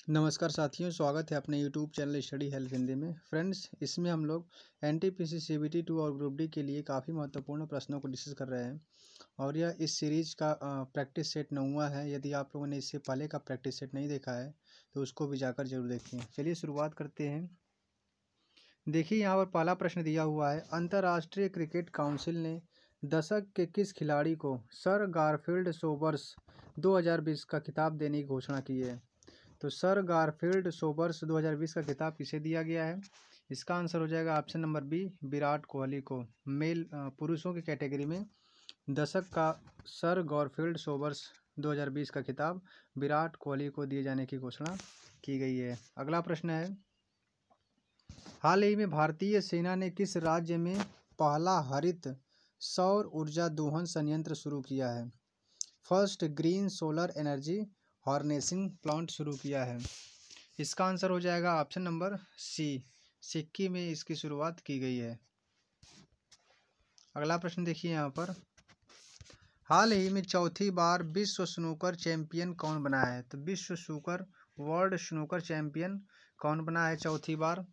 नमस्कार साथियों, स्वागत है अपने YouTube channel study health Hindi में। फ्रेंड्स, इसमें हम लोग एनटीपीसी सीबीटी 2 और ग्रुप डी के लिए काफ़ी महत्वपूर्ण प्रश्नों को डिस्कस कर रहे हैं और यह इस सीरीज का प्रैक्टिस सेट 9वां है। यदि आप लोगों ने इससे पहले का प्रैक्टिस सेट नहीं देखा है तो उसको भी जाकर जरूर देखें। चलिए शुरुआत करते हैं। देखिए, यहाँ पर पहला प्रश्न दिया हुआ है, अंतर्राष्ट्रीय क्रिकेट काउंसिल ने दशक के किस खिलाड़ी को सर गारफील्ड सोबर्स 2020 का खिताब देने की घोषणा की है? तो सर गारफील्ड सोबर्स 2020 का खिताब किसे दिया गया है? इसका आंसर हो जाएगा option number B, Virat Kohli को। मेल पुरुषों की कैटेगरी में दशक का सर गारफील्ड सोबर्स 2020 का खिताब विराट कोहली को दिए जाने की घोषणा की गई है। अगला प्रश्न है, हाल ही में भारतीय सेना ने किस राज्य में पहला हरित सौर ऊर्जा दोहन संयंत्र शुरू किया है? First green solar energy harnessing plant शुरू किया है। इसका आंसर हो जाएगा ऑप्शन नंबर सी, सिक्किम में इसकी शुरुआत की गई है। अगला प्रश्न देखिए यहाँ पर, हाल ही में चौथी बार विश्व स्नूकर चैंपियन कौन बना है? तो विश्व स्नूकर वर्ल्ड स्नूकर चैंपियन कौन बना है चौथी बार?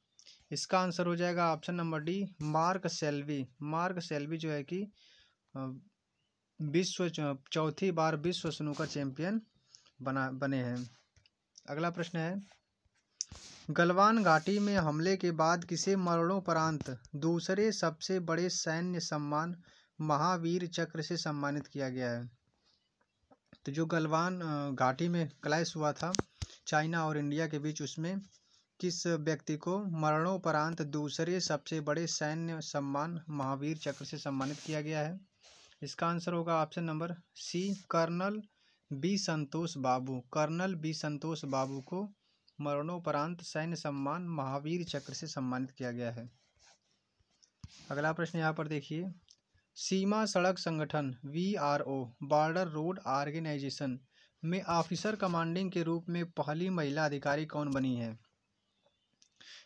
इसका आंसर हो जाएगा option number D, Mark Selvi. Mark Selvi जो है कि चौथी बार विश्व स्नूकर चैंपियन बने हैं। अगला प्रश्न है, गलवान घाटी में हमले के बाद किसे मरणोपरांत दूसरे सबसे बड़े सैन्य सम्मान महावीर चक्र से सम्मानित किया गया है? तो जो गलवान घाटी में क्लैश हुआ था चाइना और इंडिया के बीच, उसमें किस व्यक्ति को मरणोपरांत दूसरे सबसे बड़े सैन्य सम्मान महावीर चक्र से सम्मानित किया गया है? इसका आंसर होगा option number C, colonel B Santosh Babu. Colonel B Santosh Babu को मरणोपरांत सैन्य सम्मान महावीर चक्र से सम्मानित किया गया है। अगला प्रश्न यहाँ पर देखिए, सीमा सड़क संगठन VRO बॉर्डर रोड ऑर्गेनाइजेशन में ऑफिसर कमांडिंग के रूप में पहली महिला अधिकारी कौन बनी है?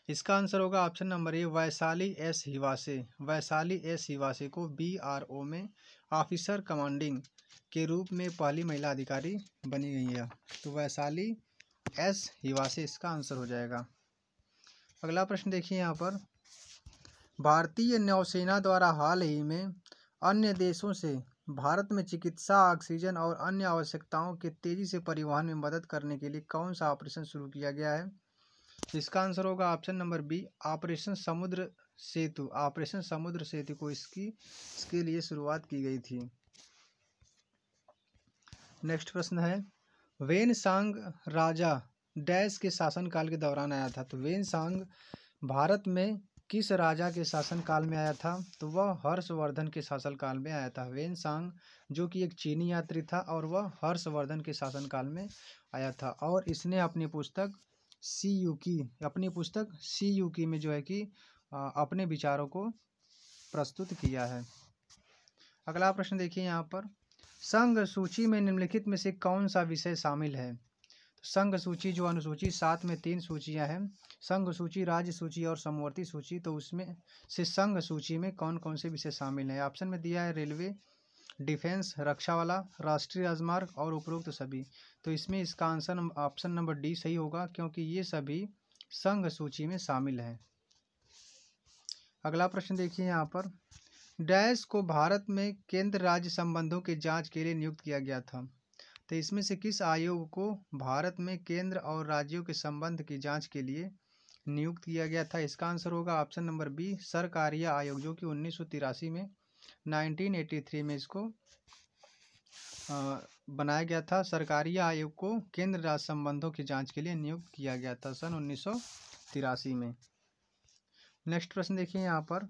इसका आंसर होगा option number A, Vaishali S Hiwase. Vaishali S Hiwase को VRO में ऑफिसर कमांडिंग के रूप में पहली महिला अधिकारी बनी गई है। तो वैशाली एस हिवासे इसका आंसर हो जाएगा। अगला प्रश्न देखिए यहाँ पर, भारतीय नौसेना द्वारा हाल ही में अन्य देशों से भारत में चिकित्सा ऑक्सीजन और अन्य आवश्यकताओं के तेजी से परिवहन में मदद करने के लिए कौन सा ऑपरेशन शुरू किया गया है? इसका आंसर होगा ऑप्शन नंबर बी, ऑपरेशन समुद्र सेतु। ऑपरेशन समुद्र सेतु को इसके लिए शुरुआत की गई थी। नेक्स्ट प्रश्न है, वेनसांग राजा डैश के शासनकाल के दौरान आया था? तो वेनसांग भारत में किस राजा के शासनकाल में आया था? तो वह हर्षवर्धन के शासनकाल में आया था। वेनसांग जो कि एक चीनी यात्री था और वह हर्षवर्धन के शासनकाल में आया था और इसने अपनी पुस्तक सी युकी में जो है कि अपने विचारों को प्रस्तुत किया है। अगला प्रश्न देखिए यहाँ पर, संघ सूची में निम्नलिखित में से कौन सा विषय शामिल है? तो संघ सूची जो अनुसूची 7 में 3 सूचियां हैं, संघ सूची, राज्य सूची और समवर्ती सूची। तो उसमें से संघ सूची में कौन कौन से विषय शामिल हैं? ऑप्शन में दिया है रेलवे, डिफेंस, रक्षा वाला, राष्ट्रीय राजमार्ग और उपरोक्त सभी। तो इसमें इसका आंसर ऑप्शन नंबर डी सही होगा, क्योंकि ये सभी संघ सूची में शामिल हैं। अगला प्रश्न देखिए यहाँ पर, डैश को भारत में केंद्र राज्य संबंधों की जांच के लिए नियुक्त किया गया था? तो इसमें से किस आयोग को भारत में केंद्र और राज्यों के संबंध की जांच के लिए नियुक्त किया गया था? इसका आंसर होगा ऑप्शन नंबर बी, सरकारीय आयोग, जो कि 1983 में 1983 में इसको बनाया गया था। सरकारीय आयोग को केंद्र राज्य संबंधों की जांच के लिए नियुक्त किया गया था सन 1983 में। नेक्स्ट प्रश्न देखिए यहाँ पर,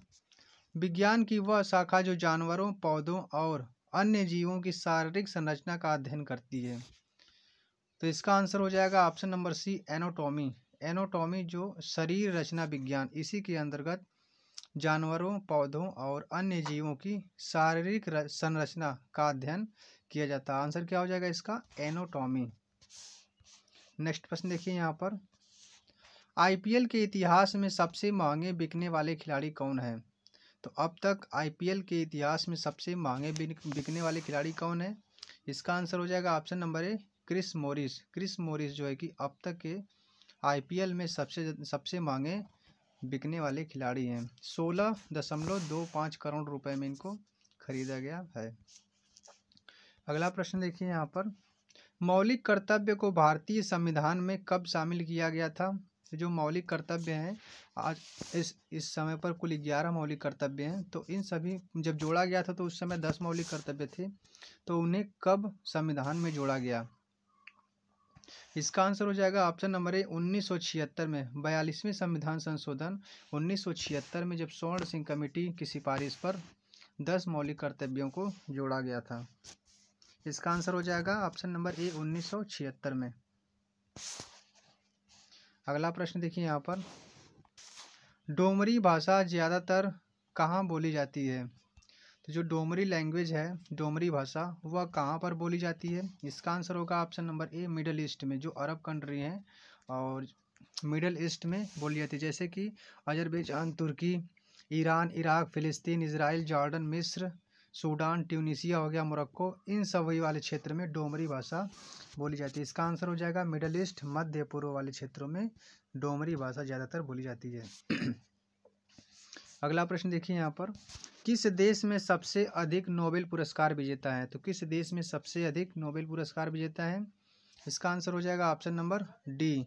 विज्ञान की वह शाखा जो जानवरों, पौधों और अन्य जीवों की शारीरिक संरचना का अध्ययन करती है? तो इसका आंसर हो जाएगा option number C, anatomy. Anatomy जो शरीर रचना विज्ञान, इसी के अंतर्गत जानवरों, पौधों और अन्य जीवों की शारीरिक संरचना का अध्ययन किया जाता है। आंसर क्या हो जाएगा इसका? एनाटॉमी। नेक्स्ट प्रश्न देखिए यहाँ पर, IPL के इतिहास में सबसे महंगे बिकने वाले खिलाड़ी कौन है? तो अब तक IPL के इतिहास में सबसे महंगे बिकने वाले खिलाड़ी कौन है? इसका आंसर हो जाएगा option number A, Chris Morris. Chris Morris जो है कि अब तक के IPL में सबसे महंगे बिकने वाले खिलाड़ी हैं। 16.25 करोड़ रुपए में इनको खरीदा गया है। अगला प्रश्न देखिए यहाँ पर, मौलिक कर्तव्य को भारतीय संविधान में कब शामिल किया गया था? जो मौलिक कर्तव्य हैं, आज इस समय पर कुल 11 मौलिक कर्तव्य हैं। तो इन सभी जब जोड़ा गया था तो उस समय 10 मौलिक कर्तव्य थे, तो उन्हें कब संविधान में जोड़ा गया? इसका आंसर हो जाएगा ऑप्शन नंबर ए 1976 में। 42वें संविधान संशोधन 1976 में जब स्वर्ण सिंह कमेटी की सिफारिश पर 10 मौलिक कर्तव्यों को जोड़ा गया था। इसका आंसर हो जाएगा ऑप्शन नंबर ए 1976 में। अगला प्रश्न देखिए यहाँ पर, डोमरी भाषा ज़्यादातर कहाँ बोली जाती है? तो जो डोमरी लैंग्वेज है, डोमरी भाषा, वह कहाँ पर बोली जाती है? इसका आंसर होगा ऑप्शन नंबर ए मिडल ईस्ट में। जो अरब कंट्री हैं और मिडल ईस्ट में बोली जाती है, जैसे कि अजरबैजान, तुर्की, ईरान, इराक, फ़िलिस्तीन, इजराइल, जॉर्डन, मिस्र, सूडान, ट्यूनीसिया हो गया, मोरक्को, इन सभी वाले क्षेत्र में डोमरी भाषा बोली जाती है। इसका आंसर हो जाएगा मिडल ईस्ट, मध्य पूर्व वाले क्षेत्रों में डोमरी भाषा ज़्यादातर बोली जाती है। अगला प्रश्न देखिए यहाँ पर, किस देश में सबसे अधिक नोबेल पुरस्कार विजेता है? तो किस देश में सबसे अधिक नोबेल पुरस्कार विजेता है? इसका आंसर हो जाएगा option number D,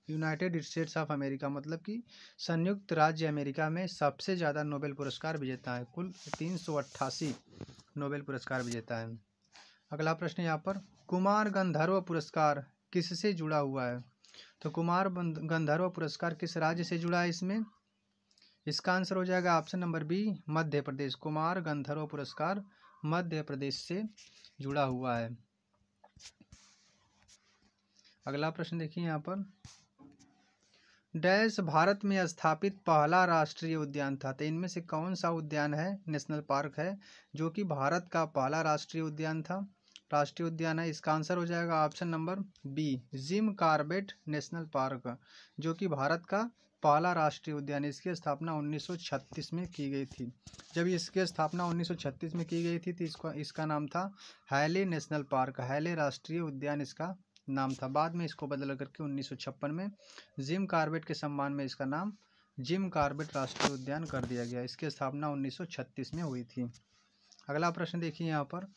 United states of America, मतलब कि संयुक्त राज्य अमेरिका में सबसे ज़्यादा नोबेल पुरस्कार विजेता है। कुल 388 नोबेल पुरस्कार विजेता है। अगला प्रश्न यहाँ पर, कुमार गंधर्व पुरस्कार किससे जुड़ा हुआ है? तो कुमार गंधर्व पुरस्कार किस राज्य से जुड़ा है इसमें? इसका आंसर हो जाएगा option number B, Madhya Pradesh. Kumar Gandharva पुरस्कार मध्य प्रदेश से जुड़ा हुआ है। अगला प्रश्न देखिए यहाँ पर, डैश भारत में स्थापित पहला राष्ट्रीय उद्यान था? तो इनमें से कौन सा उद्यान है, नेशनल पार्क है, जो कि भारत का पहला राष्ट्रीय उद्यान था, राष्ट्रीय उद्यान है? इसका आंसर हो जाएगा option number B, Jim Corbett National Park, जो कि भारत का पहला राष्ट्रीय उद्यान। इसकी स्थापना 1936 में की गई थी। जब इसकी स्थापना 1936 में की गई थी तो इसका नाम था हैले नेशनल पार्क, हैले राष्ट्रीय उद्यान इसका नाम था। बाद में इसको बदल करके 1956 में जिम कॉर्बेट के सम्मान में इसका नाम जिम कॉर्बेट राष्ट्रीय उद्यान कर दिया गया। इसकी स्थापना 1936 में हुई थी। अगला प्रश्न देखिए यहाँ पर,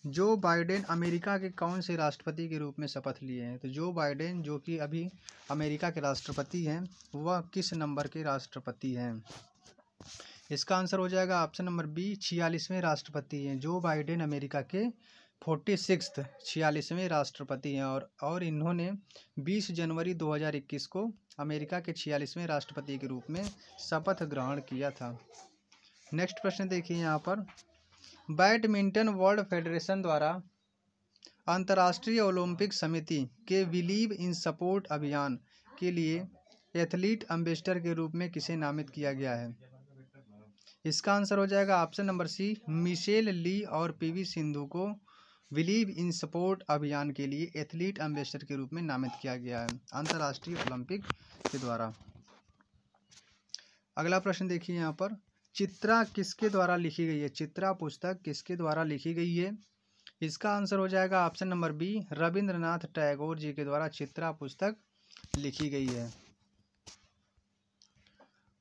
जो बाइडेन अमेरिका के कौन से राष्ट्रपति के रूप में शपथ लिए हैं? तो जो बाइडेन, जो कि अभी अमेरिका के राष्ट्रपति हैं, वह किस नंबर के राष्ट्रपति हैं? इसका आंसर हो जाएगा ऑप्शन नंबर बी, 46वें राष्ट्रपति हैं। जो बाइडेन अमेरिका के 46वें राष्ट्रपति हैं और इन्होंने 20 जनवरी 2021 को अमेरिका के 46वें राष्ट्रपति के रूप में शपथ ग्रहण किया था। नेक्स्ट प्रश्न देखिए यहाँ पर, बैडमिंटन वर्ल्ड फेडरेशन द्वारा अंतर्राष्ट्रीय ओलंपिक समिति के बिलीव इन स्पोर्ट अभियान के लिए एथलीट एम्बेसडर के रूप में किसे नामित किया गया है? इसका आंसर हो जाएगा ऑप्शन नंबर सी, मिशेल ली और पीवी सिंधु को बिलीव इन स्पोर्ट अभियान के लिए एथलीट एम्बेसडर के रूप में नामित किया गया है अंतर्राष्ट्रीय ओलंपिक के द्वारा। अगला प्रश्न देखिए यहाँ पर, चित्रा किसके द्वारा लिखी गई है? चित्रा पुस्तक किसके द्वारा लिखी गई है? इसका आंसर हो जाएगा option number B, Rabindranath Tagore ji के द्वारा चित्रा पुस्तक लिखी गई है।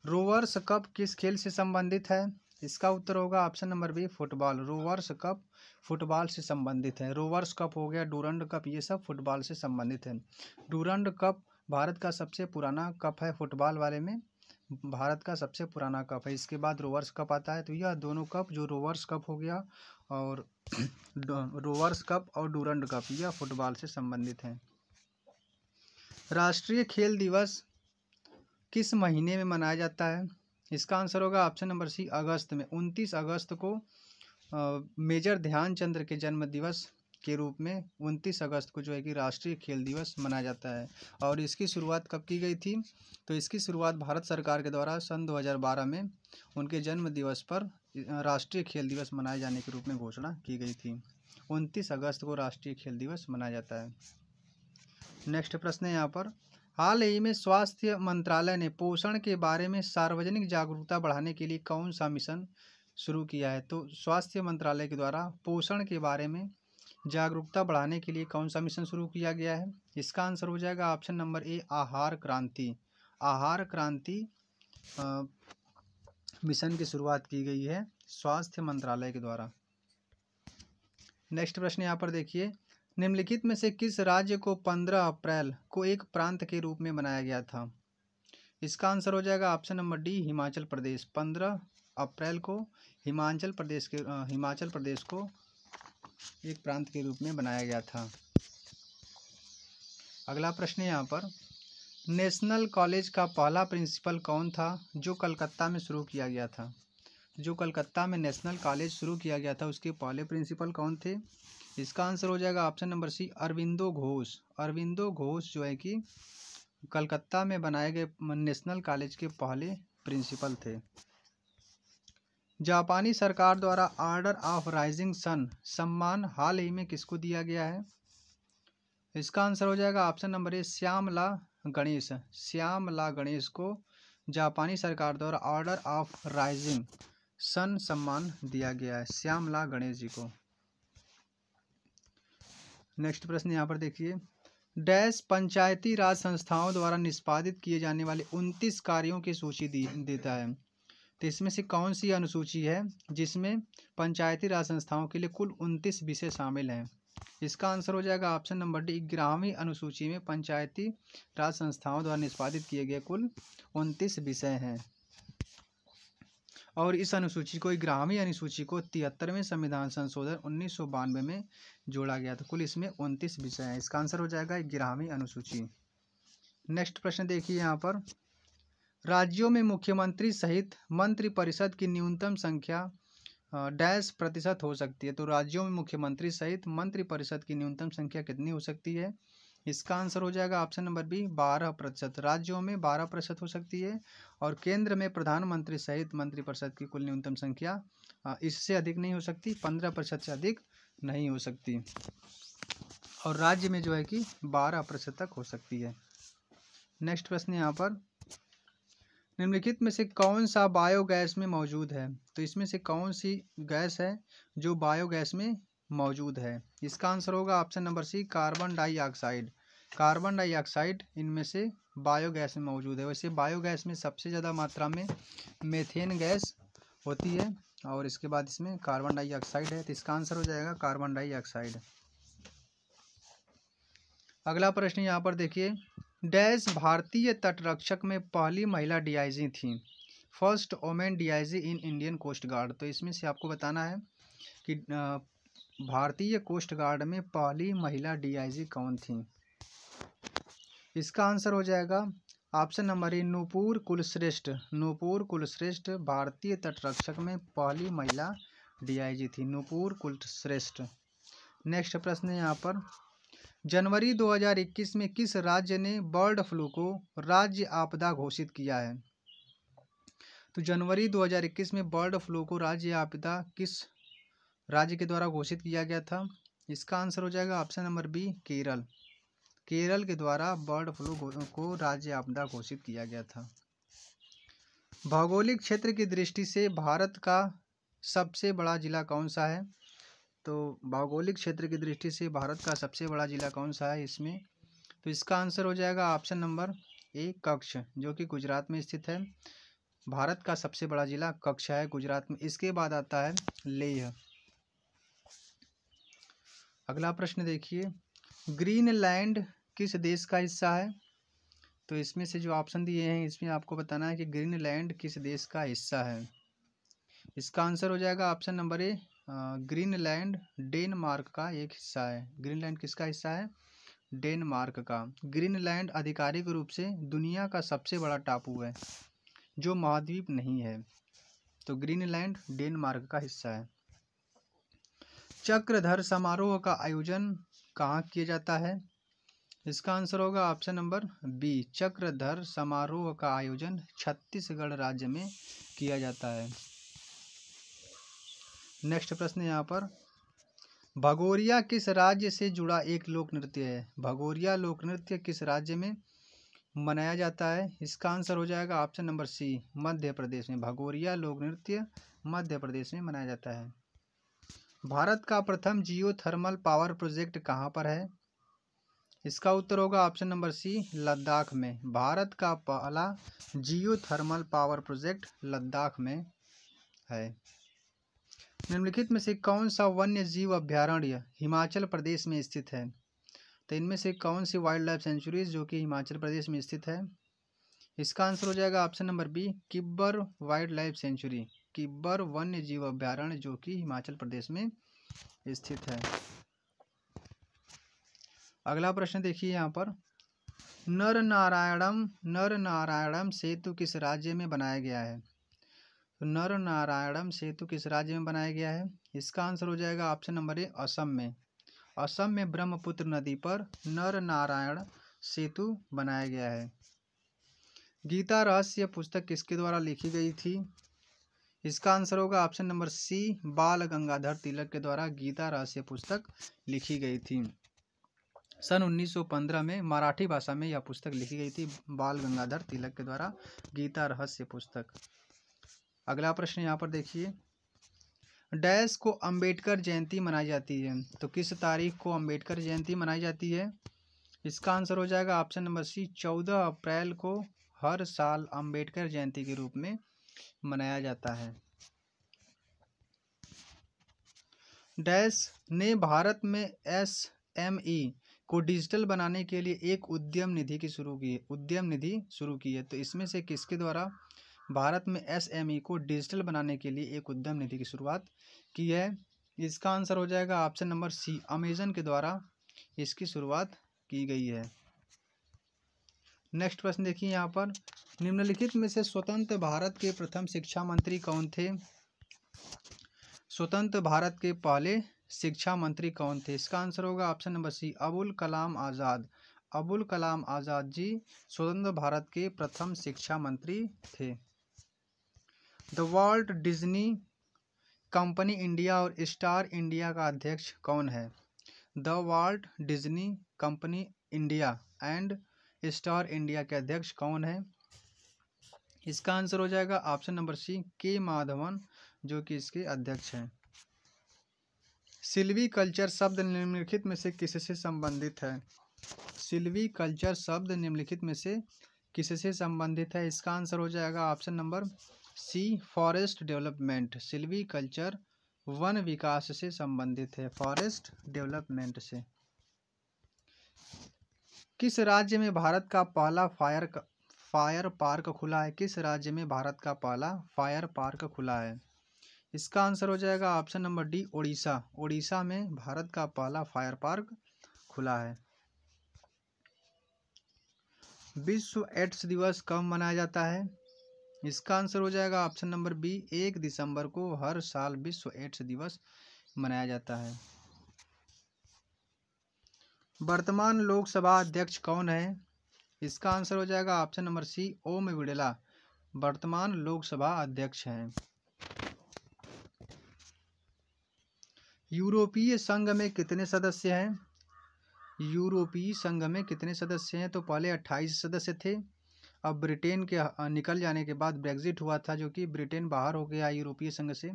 रोवर्स कप किस खेल से संबंधित है? इसका उत्तर होगा option number B, football. Rovers Cup football से संबंधित है। रोवर्स कप हो गया, डूरंड कप, ये सब फुटबॉल से संबंधित है। डूरंड कप भारत का सबसे पुराना कप है, फुटबॉल वाले में भारत का सबसे पुराना कप है। इसके बाद रोवर्स कप आता है। तो यह दोनों कप, जो रोवर्स कप हो गया और रोवर्स कप और डूरंड कप, यह फुटबॉल से संबंधित हैं। राष्ट्रीय खेल दिवस किस महीने में मनाया जाता है? इसका आंसर होगा ऑप्शन नंबर सी, अगस्त में। 29 अगस्त को मेजर ध्यानचंद के जन्म दिवस के रूप में 29 अगस्त को जो है कि राष्ट्रीय खेल दिवस मनाया जाता है। और इसकी शुरुआत कब की गई थी? तो इसकी शुरुआत भारत सरकार के द्वारा सन 2012 में उनके जन्म दिवस पर राष्ट्रीय खेल दिवस मनाए जाने के रूप में घोषणा की गई थी। 29 अगस्त को राष्ट्रीय खेल दिवस मनाया जाता है। नेक्स्ट प्रश्न है यहाँ पर, हाल ही में स्वास्थ्य मंत्रालय ने पोषण के बारे में सार्वजनिक जागरूकता बढ़ाने के लिए कौन सा मिशन शुरू किया है? तो स्वास्थ्य मंत्रालय के द्वारा पोषण के बारे में जागरूकता बढ़ाने के लिए कौन सा मिशन शुरू किया गया है? इसका आंसर हो जाएगा ऑप्शन नंबर ए, आहार क्रांति। आहार क्रांति मिशन की शुरुआत की गई है स्वास्थ्य मंत्रालय के द्वारा। नेक्स्ट प्रश्न यहाँ पर देखिए, निम्नलिखित में से किस राज्य को 15 अप्रैल को एक प्रांत के रूप में बनाया गया था? इसका आंसर हो जाएगा option number D, Himachal Pradesh. 15 अप्रैल को हिमाचल प्रदेश को एक प्रांत के रूप में बनाया गया था। अगला प्रश्न है यहाँ पर, नेशनल कॉलेज का पहला प्रिंसिपल कौन था जो कलकत्ता में शुरू किया गया था? जो कलकत्ता में नेशनल कॉलेज शुरू किया गया था उसके पहले प्रिंसिपल कौन थे? इसका आंसर हो जाएगा option number C, Aurobindo Ghosh. Aurobindo Ghosh जो है कि कलकत्ता में बनाए गए नेशनल कॉलेज के पहले प्रिंसिपल थे। जापानी सरकार द्वारा ऑर्डर ऑफ राइजिंग सन सम्मान हाल ही में किसको दिया गया है? इसका आंसर हो जाएगा option number A, Shyamala Ganesh. Shyamala Ganesh को जापानी सरकार द्वारा ऑर्डर ऑफ राइजिंग सन सम्मान दिया गया है, श्यामला गणेश जी को। नेक्स्ट प्रश्न यहाँ पर देखिए, डैश पंचायती राज संस्थाओं द्वारा निष्पादित किए जाने वाले 29 कार्यों की सूची देता है। तो इसमें से कौन सी अनुसूची है जिसमें पंचायती राज संस्थाओं के लिए कुल 29 विषय शामिल हैं? इसका आंसर हो जाएगा ऑप्शन नंबर डी, 11वीं अनुसूची में पंचायती राज संस्थाओं द्वारा निष्पादित किए गए कुल 29 विषय हैं। और इस अनुसूची को 11वीं अनुसूची को 73वें संविधान संशोधन 1992 में जोड़ा गया था। कुल इसमें 29 विषय हैं। इसका आंसर हो जाएगा 11वीं अनुसूची। नेक्स्ट प्रश्न देखिए यहाँ पर, राज्यों में मुख्यमंत्री सहित मंत्रिपरिषद की न्यूनतम संख्या डैश प्रतिशत हो सकती है? तो राज्यों में मुख्यमंत्री सहित मंत्रिपरिषद की न्यूनतम संख्या कितनी हो सकती है? इसका आंसर हो जाएगा ऑप्शन नंबर बी, 12%। राज्यों में 12% हो सकती है और केंद्र में प्रधानमंत्री सहित मंत्रिपरिषद की कुल न्यूनतम संख्या इससे अधिक नहीं हो सकती, 15% से अधिक नहीं हो सकती। और राज्य में जो है कि 12% तक हो सकती है। नेक्स्ट प्रश्न यहाँ पर, निम्नलिखित में से कौन सा बायोगैस में मौजूद है? तो इसमें से कौन सी गैस है जो बायोगैस में मौजूद है? इसका आंसर होगा option number C, carbon dioxide. Carbon dioxide इनमें से बायोगैस में मौजूद है। वैसे बायोगैस में सबसे ज़्यादा मात्रा में मीथेन गैस होती है और इसके बाद इसमें कार्बन डाइऑक्साइड है। तो इसका आंसर हो जाएगा कार्बन डाइऑक्साइड। अगला प्रश्न यहाँ पर देखिए, डैश भारतीय तटरक्षक में पहली महिला डीआईजी थी? First women DIG in Indian Coast Guard. तो इसमें से आपको बताना है कि भारतीय कोस्ट गार्ड में पहली महिला डीआईजी कौन थी? इसका आंसर हो जाएगा ऑप्शन नंबर ए, नूपुर कुलश्रेष्ठ। नूपुर कुलश्रेष्ठ भारतीय तटरक्षक में पहली महिला डीआईजी थी, नूपुर कुलश्रेष्ठ। नेक्स्ट प्रश्न है यहाँ पर, जनवरी 2021 में किस राज्य ने बर्ड फ्लू को राज्य आपदा घोषित किया है? तो जनवरी 2021 में बर्ड फ्लू को राज्य आपदा किस राज्य के द्वारा घोषित किया गया था? इसका आंसर हो जाएगा option number B, Kerala. Kerala के द्वारा बर्ड फ्लू को राज्य आपदा घोषित किया गया था। भौगोलिक क्षेत्र की दृष्टि से भारत का सबसे बड़ा जिला कौन सा है? तो भौगोलिक क्षेत्र की दृष्टि से भारत का सबसे बड़ा जिला कौन सा है इसमें? तो इसका आंसर हो जाएगा ऑप्शन नंबर ए, कच्छ, जो कि गुजरात में स्थित है। भारत का सबसे बड़ा जिला कच्छ है गुजरात में। इसके बाद आता है लेह। अगला प्रश्न देखिए, ग्रीनलैंड किस देश का हिस्सा है? तो इसमें से जो ऑप्शन दिए हैं इसमें आपको बताना है कि ग्रीनलैंड किस देश का हिस्सा है। इसका आंसर हो जाएगा ऑप्शन नंबर ए, ग्रीनलैंड डेनमार्क का एक हिस्सा है। ग्रीनलैंड किसका हिस्सा है? डेनमार्क का। ग्रीनलैंड आधिकारिक रूप से दुनिया का सबसे बड़ा टापू है जो महाद्वीप नहीं है। तो ग्रीनलैंड डेनमार्क का हिस्सा है। चक्रधर समारोह का आयोजन कहाँ किया जाता है? इसका आंसर होगा ऑप्शन नंबर बी, चक्रधर समारोह का आयोजन छत्तीसगढ़ राज्य में किया जाता है। नेक्स्ट प्रश्न यहाँ पर, भगोरिया किस राज्य से जुड़ा एक लोक नृत्य है? भगोरिया लोक नृत्य किस राज्य में मनाया जाता है? इसका आंसर हो जाएगा ऑप्शन नंबर सी, मध्य प्रदेश में। भगोरिया लोक नृत्य मध्य प्रदेश में मनाया जाता है। भारत का प्रथम जियो थर्मल पावर प्रोजेक्ट कहाँ पर है? इसका उत्तर होगा ऑप्शन नंबर सी, लद्दाख में। भारत का पहला जियो थर्मल पावर प्रोजेक्ट लद्दाख में है। निम्नलिखित में से कौन सा वन्य जीव अभ्यारण्य हिमाचल प्रदेश में स्थित है? तो इनमें से कौन सी वाइल्ड लाइफ सेंचुरीज जो कि हिमाचल प्रदेश में स्थित है? इसका आंसर हो जाएगा option number B, Kibber wildlife sanctuary. Kibber वन्य जीव अभ्यारण्य जो कि हिमाचल प्रदेश में स्थित है। अगला प्रश्न देखिए यहाँ पर, नर नारायणम सेतु किस राज्य में बनाया गया है? तो नर नारायणम सेतु किस राज्य में बनाया गया है? इसका आंसर हो जाएगा ऑप्शन नंबर ए, असम में। असम में ब्रह्मपुत्र नदी पर नर नारायण सेतु बनाया गया है। गीता रहस्य पुस्तक किसके द्वारा लिखी गई थी? इसका आंसर होगा ऑप्शन नंबर सी, बाल गंगाधर तिलक के द्वारा गीता रहस्य पुस्तक लिखी गई थी। सन 1915 में मराठी भाषा में यह पुस्तक लिखी गई थी, बाल गंगाधर तिलक के द्वारा गीता रहस्य पुस्तक। अगला प्रश्न यहाँ पर देखिए, डैश को अंबेडकर जयंती मनाई जाती है? तो किस तारीख को अंबेडकर जयंती मनाई जाती है? इसका आंसर हो जाएगा ऑप्शन नंबर सी, 14 अप्रैल को हर साल अंबेडकर जयंती के रूप में मनाया जाता है। डैश ने भारत में SME को डिजिटल बनाने के लिए एक उद्यम निधि शुरू की है। तो इसमें से किसके द्वारा भारत में SME को डिजिटल बनाने के लिए एक उद्यम निधि की शुरुआत की है? इसका आंसर हो जाएगा ऑप्शन नंबर सी, अमेजन के द्वारा इसकी शुरुआत की गई है। नेक्स्ट प्रश्न देखिए यहाँ पर, निम्नलिखित में से स्वतंत्र भारत के प्रथम शिक्षा मंत्री कौन थे? स्वतंत्र भारत के पहले शिक्षा मंत्री कौन थे? इसका आंसर होगा ऑप्शन नंबर सी, अबुल कलाम आज़ाद। अबुल कलाम आज़ाद जी स्वतंत्र भारत के प्रथम शिक्षा मंत्री थे। The Walt Disney company India और स्टार इंडिया का अध्यक्ष कौन है? The Walt Disney company India and star India के अध्यक्ष कौन है? इसका आंसर हो जाएगा ऑप्शन नंबर सी, के माधवन जो कि इसके अध्यक्ष हैं। सिल्वीकल्चर शब्द निम्नलिखित में से किससे संबंधित है? सिल्वीकल्चर शब्द निम्नलिखित में से किससे संबंधित है? इसका आंसर हो जाएगा option number C, forest development. Silviculture वन विकास से संबंधित है, फॉरेस्ट डेवलपमेंट से। किस राज्य में भारत का पहला फायर पार्क खुला है? किस राज्य में भारत का पहला फायर पार्क खुला है? इसका आंसर हो जाएगा option number D, Odisha. Odisha में भारत का पहला फायर पार्क खुला है। विश्व एड्स दिवस कब मनाया जाता है? इसका आंसर हो जाएगा ऑप्शन नंबर बी, 1 दिसंबर को हर साल विश्व एड्स दिवस मनाया जाता है। वर्तमान लोकसभा अध्यक्ष कौन है? इसका आंसर हो जाएगा ऑप्शन नंबर सी, ओम बिड़ला वर्तमान लोकसभा अध्यक्ष हैं। यूरोपीय संघ में कितने सदस्य हैं? यूरोपीय संघ में कितने सदस्य हैं? तो पहले 28 सदस्य थे। अब ब्रिटेन के निकल जाने के बाद ब्रेग्जिट हुआ था, जो कि ब्रिटेन बाहर हो गया यूरोपीय संघ से,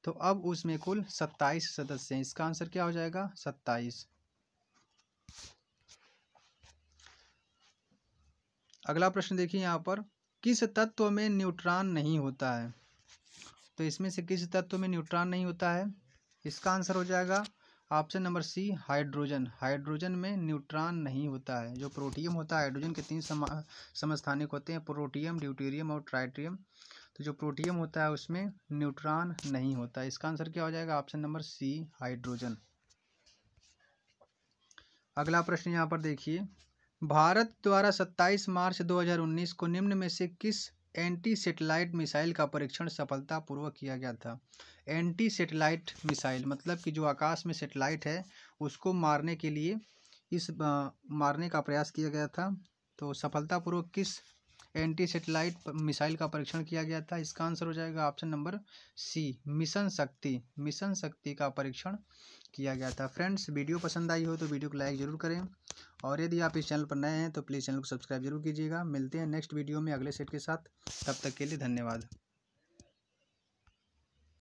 तो अब उसमें कुल 27 सदस्य हैं। इसका आंसर क्या हो जाएगा? 27। अगला प्रश्न देखिए यहाँ पर, किस तत्व में न्यूट्रॉन नहीं होता है? तो इसमें से किस तत्व में न्यूट्रॉन नहीं होता है? इसका आंसर हो जाएगा option number C, hydrogen. Hydrogen में न्यूट्रॉन नहीं होता है। जो प्रोटियम होता है, हाइड्रोजन के 3 समस्थानिक होते हैं, प्रोटियम, ड्यूटेरियम और ट्राइटियम। तो जो प्रोटियम होता है उसमें न्यूट्रॉन नहीं होता। इसका आंसर क्या हो जाएगा? Option number C, hydrogen. अगला प्रश्न यहाँ पर देखिए, भारत द्वारा 27 मार्च 2019 को निम्न में से किस एंटी सैटेलाइट मिसाइल का परीक्षण सफलतापूर्वक किया गया था? एंटी सैटेलाइट मिसाइल मतलब कि जो आकाश में सैटेलाइट है उसको मारने के लिए मारने का प्रयास किया गया था। तो सफलतापूर्वक किस एंटी सैटेलाइट मिसाइल का परीक्षण किया गया था? इसका आंसर हो जाएगा ऑप्शन नंबर सी, मिशन शक्ति। मिशन शक्ति का परीक्षण किया गया था। फ्रेंड्स, वीडियो पसंद आई हो तो वीडियो को लाइक ज़रूर करें, और यदि आप इस चैनल पर नए हैं तो प्लीज़ चैनल को सब्सक्राइब जरूर कीजिएगा। मिलते हैं नेक्स्ट वीडियो में अगले सेट के साथ। तब तक के लिए धन्यवाद।